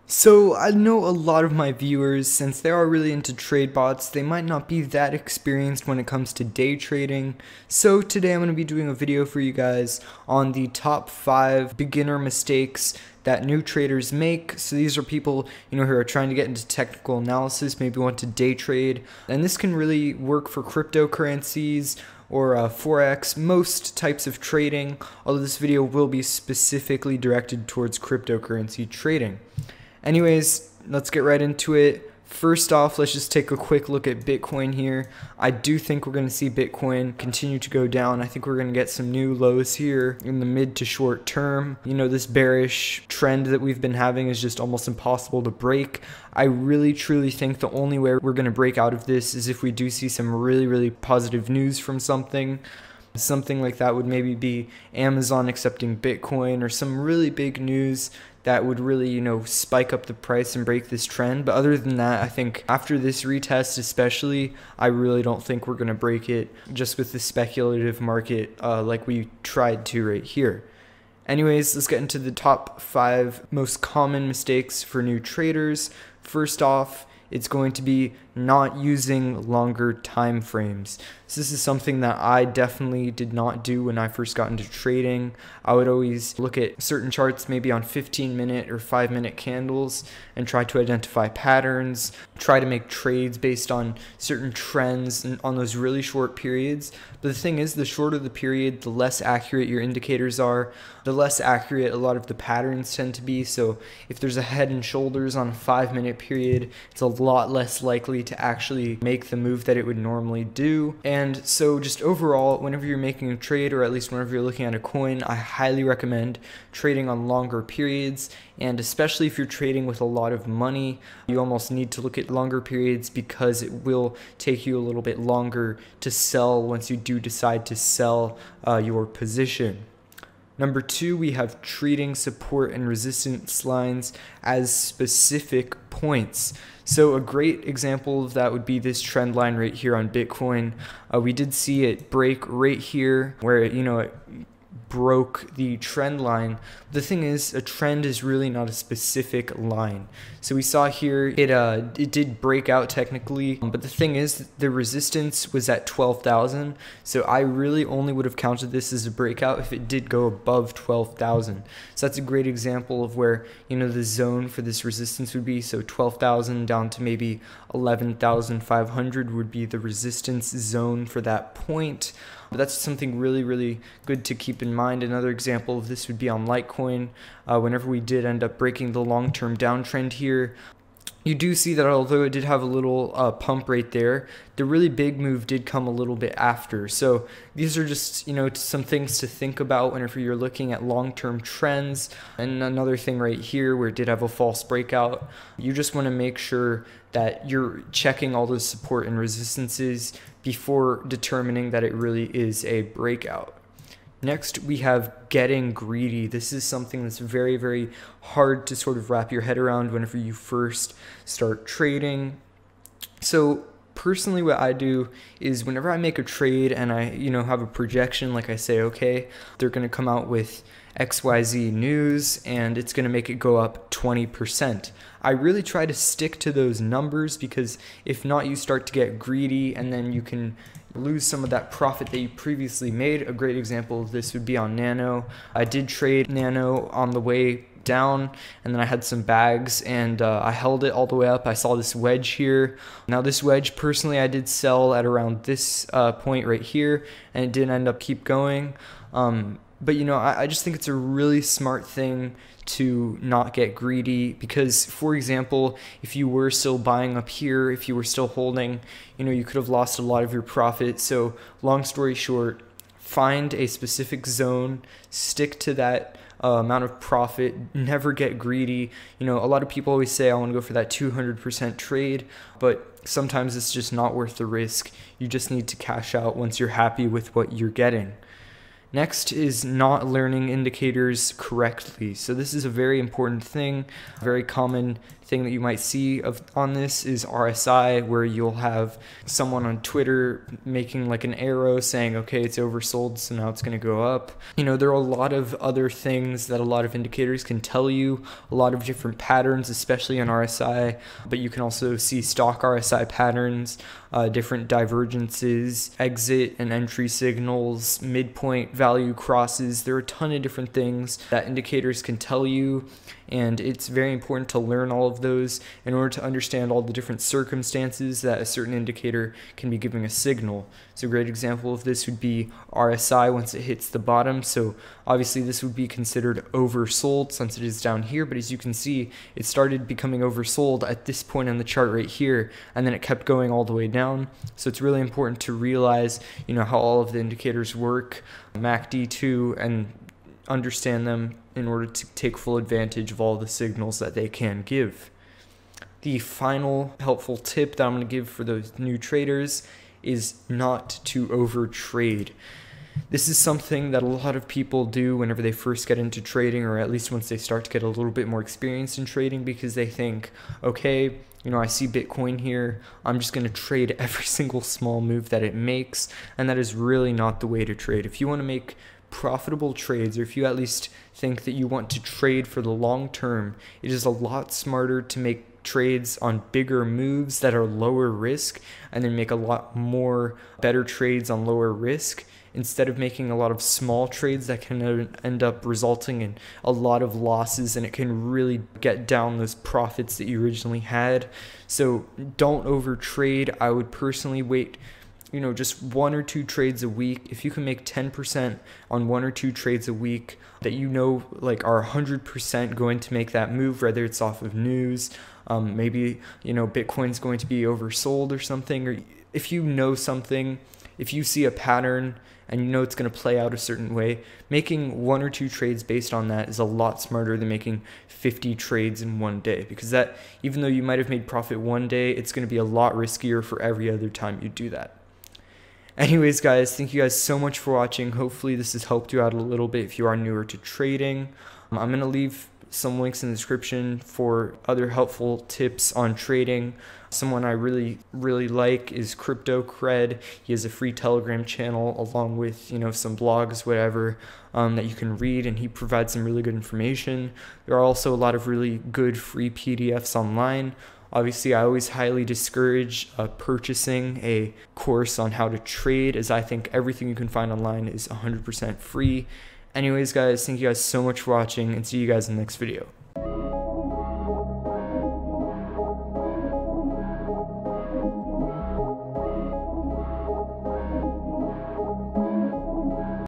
So I know a lot of my viewers, since they are really into trade bots, they might not be that experienced when it comes to day trading. So today I'm going to be doing a video for you guys on the top 5 beginner mistakes that new traders make. So these are people, who are trying to get into technical analysis, maybe want to day trade. And this can really work for cryptocurrencies or Forex, most types of trading, although this video will be specifically directed towards cryptocurrency trading. Anyways, let's get right into it. First off, let's just take a quick look at Bitcoin here. I do think we're going to see Bitcoin continue to go down. I think we're going to get some new lows here in the mid to short term. This bearish trend that we've been having is just almost impossible to break. I really truly think the only way we're going to break out of this is if we do see some really positive news from something. Something like that would maybe be Amazon accepting Bitcoin or some really big news that would really, spike up the price and break this trend. But other than that, I think after this retest especially, I really don't think we're going to break it just with the speculative market like we tried to right here. Anyways, let's get into the top 5 most common mistakes for new traders. First off, it's going to be not using longer time frames. So this is something that I definitely did not do when I first got into trading. I would always look at certain charts maybe on 15-minute or 5-minute candles and try to identify patterns, try to make trades based on certain trends and on those really short periods. But the thing is, the shorter the period, the less accurate your indicators are, the less accurate a lot of the patterns tend to be. So if there's a head and shoulders on a 5-minute period, it's a lot less likely to actually make the move that it would normally do. And so just overall, whenever you're making a trade, or at least whenever you're looking at a coin, I highly recommend trading on longer periods. And especially if you're trading with a lot of money, you almost need to look at longer periods because it will take you a little bit longer to sell once you do decide to sell your position. Number 2, we have treating support and resistance lines as specific points. So a great example of that would be this trend line right here on Bitcoin. We did see it break right here where it broke the trend line. The thing is, a trend is really not a specific line. So we saw here it did break out technically, but the thing is the resistance was at 12,000. So I really only would have counted this as a breakout if it did go above 12,000. So that's a great example of where the zone for this resistance would be. So 12,000 down to maybe 11,500 would be the resistance zone for that point. But that's something really good to keep in mind. Another example of this would be on Litecoin. Whenever we did end up breaking the long-term downtrend here, you do see that although it did have a little pump right there, the really big move did come a little bit after. So these are just, some things to think about whenever you're looking at long-term trends. And another thing right here where it did have a false breakout, you just want to make sure that you're checking all those support and resistances before determining that it really is a breakout. Next, we have getting greedy. This is something that's very hard to sort of wrap your head around whenever you first start trading. So personally, what I do is whenever I make a trade and I, have a projection, like I say, okay, they're going to come out with XYZ news and it's going to make it go up 20%. I really try to stick to those numbers because if not, you start to get greedy and then you can lose some of that profit that you previously made. A great example of this would be on Nano. I did trade Nano on the way down and then I had some bags and I held it all the way up. I saw this wedge here. Now this wedge personally I did sell at around this point right here and it didn't end up keep going. But I just think it's a really smart thing to not get greedy because, for example, if you were still buying up here, if you were still holding, you could have lost a lot of your profit. So long story short, find a specific zone, stick to that amount of profit, never get greedy. A lot of people always say I want to go for that 200% trade, but sometimes it's just not worth the risk. You just need to cash out once you're happy with what you're getting. Next is not learning indicators correctly. So this is a very important thing. A very common thing that you might see on this is RSI, where you'll have someone on Twitter making like an arrow saying, okay, it's oversold, so now it's going to go up. You know, there are a lot of other things that a lot of indicators can tell you, a lot of different patterns, especially on RSI, but you can also see stock RSI patterns, different divergences, exit and entry signals, midpoint value crosses. There are a ton of different things that indicators can tell you, and it's very important to learn all of those in order to understand all the different circumstances that a certain indicator can be giving a signal. So a great example of this would be RSI once it hits the bottom. So obviously this would be considered oversold since it is down here, but as you can see, it started becoming oversold at this point on the chart right here, and then it kept going all the way down. So it's really important to realize, you know, how all of the indicators work, MACD2, and understand them in order to take full advantage of all the signals that they can give. The final helpful tip that I'm going to give for those new traders is not to overtrade. This is something that a lot of people do whenever they first get into trading, or at least once they start to get a little bit more experience in trading, because they think, okay, you know, I see Bitcoin here, I'm just going to trade every single small move that it makes, and that is really not the way to trade. If you want to make profitable trades, or if you at least think that you want to trade for the long term, it is a lot smarter to make trades on bigger moves that are lower risk, and then make a lot more better trades on lower risk, instead of making a lot of small trades that can end up resulting in a lot of losses, and it can really get down those profits that you originally had. So don't overtrade. I would personally wait, you know, just 1 or 2 trades a week. If you can make 10% on 1 or 2 trades a week that you know like are 100% going to make that move, whether it's off of news, maybe, you know, Bitcoin's going to be oversold or something, or if you know something, if you see a pattern and you know it's going to play out a certain way, making 1 or 2 trades based on that is a lot smarter than making 50 trades in one day, because that, even though you might have made profit one day, it's going to be a lot riskier for every other time you do that. Anyways, guys, thank you guys so much for watching. Hopefully this has helped you out a little bit if you are newer to trading. I'm going to leave some links in the description for other helpful tips on trading. Someone I really like is Crypto Cred. He has a free Telegram channel along with, you know, some blogs, whatever, that you can read, and he provides some really good information. There are also a lot of really good free PDFs online. Obviously, I always highly discourage purchasing a course on how to trade, as I think everything you can find online is 100% free. Anyways, guys, thank you guys so much for watching, and see you guys in the next video.